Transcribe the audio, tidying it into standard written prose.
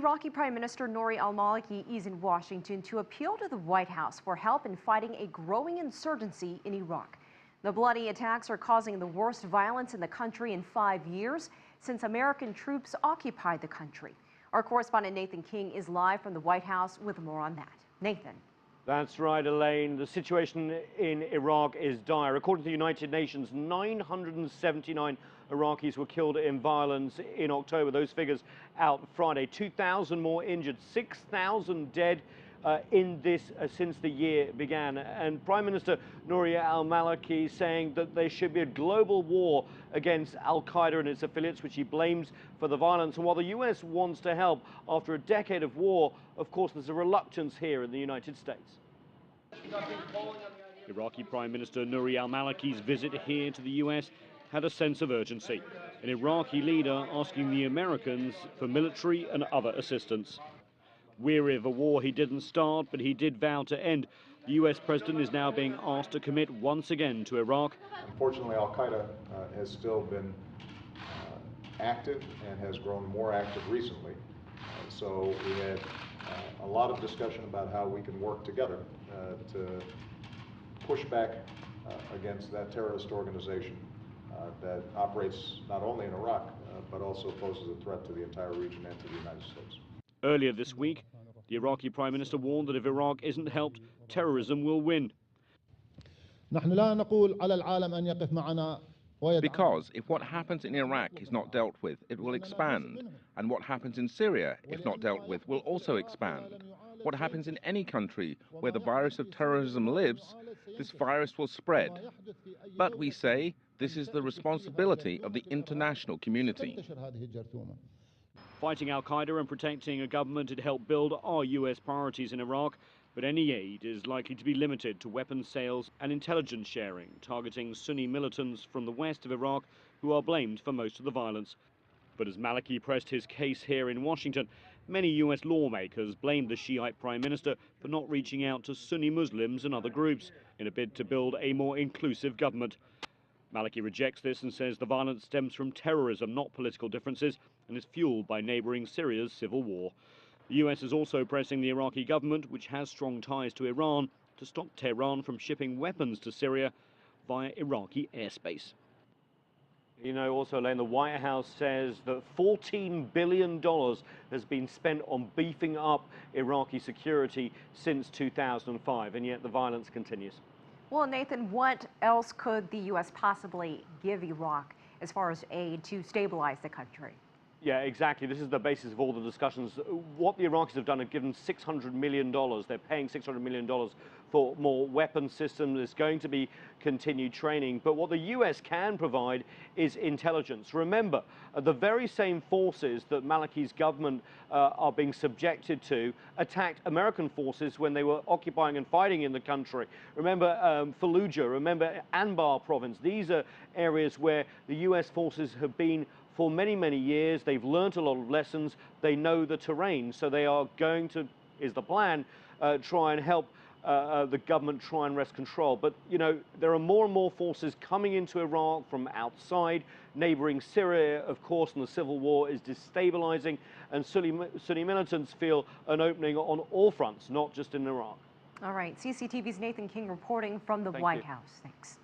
Iraqi Prime Minister Nouri al-Maliki is in Washington to appeal to the White House for help in fighting a growing insurgency in Iraq. The bloody attacks are causing the worst violence in the country in 5 years since American troops occupied the country. Our correspondent Nathan King is live from the White House with more on that. Nathan. That's right, Elaine. The situation in Iraq is dire. According to the United Nations, 979 Iraqis were killed in violence in October. Those figures out Friday. 2,000 more injured, 6,000 dead in this since the year began. And Prime Minister Nouri al-Maliki saying that there should be a global war against Al-Qaeda and its affiliates, which he blames for the violence. And while the US wants to help after a decade of war, of course, there's a reluctance here in the United States. Iraqi Prime Minister Nouri al-Maliki's visit here to the US had a sense of urgency. An Iraqi leader asking the Americans for military and other assistance. Weary of a war he didn't start, but he did vow to end. The US president is now being asked to commit once again to Iraq. Unfortunately, Al-Qaeda has still been active and has grown more active recently. So we had a lot of discussion about how we can work together to push back against that terrorist organization that operates not only in Iraq, but also poses a threat to the entire region and to the United States. Earlier this week, the Iraqi Prime Minister warned that if Iraq isn't helped, terrorism will win. Because if what happens in Iraq is not dealt with, it will expand. And what happens in Syria, if not dealt with, will also expand. What happens in any country where the virus of terrorism lives, this virus will spread. But we say this is the responsibility of the international community. Fighting Al-Qaeda and protecting a government it helped build are US priorities in Iraq, but any aid is likely to be limited to weapons sales and intelligence sharing, targeting Sunni militants from the west of Iraq who are blamed for most of the violence. But as Maliki pressed his case here in Washington, many US lawmakers blamed the Shiite Prime Minister for not reaching out to Sunni Muslims and other groups in a bid to build a more inclusive government. Maliki rejects this and says the violence stems from terrorism, not political differences, and is fueled by neighboring Syria's civil war. The US is also pressing the Iraqi government, which has strong ties to Iran, to stop Tehran from shipping weapons to Syria via Iraqi airspace. You know, also, Elaine, the White House says that $14 billion has been spent on beefing up Iraqi security since 2005, and yet the violence continues. Well, Nathan, what else could the U.S. possibly give Iraq as far as aid to stabilize the country? Yeah, exactly. This is the basis of all the discussions. What the Iraqis have done is given $600 million. They're paying $600 million for more weapon systems. There's going to be continued training. But what the US can provide is intelligence. Remember, the very same forces that Maliki's government are being subjected to attacked American forces when they were occupying and fighting in the country. Remember Fallujah, remember Anbar province. These are areas where the US forces have been for many, many years. They've learned a lot of lessons. They know the terrain. So they are going to, is the plan, try and help the government try and wrest control. But, you know, there are more and more forces coming into Iraq from outside. Neighboring Syria, of course, and the civil war is destabilizing. And Sunni militants feel an opening on all fronts, not just in Iraq. All right. CCTV's Nathan King reporting from the White House. Thanks.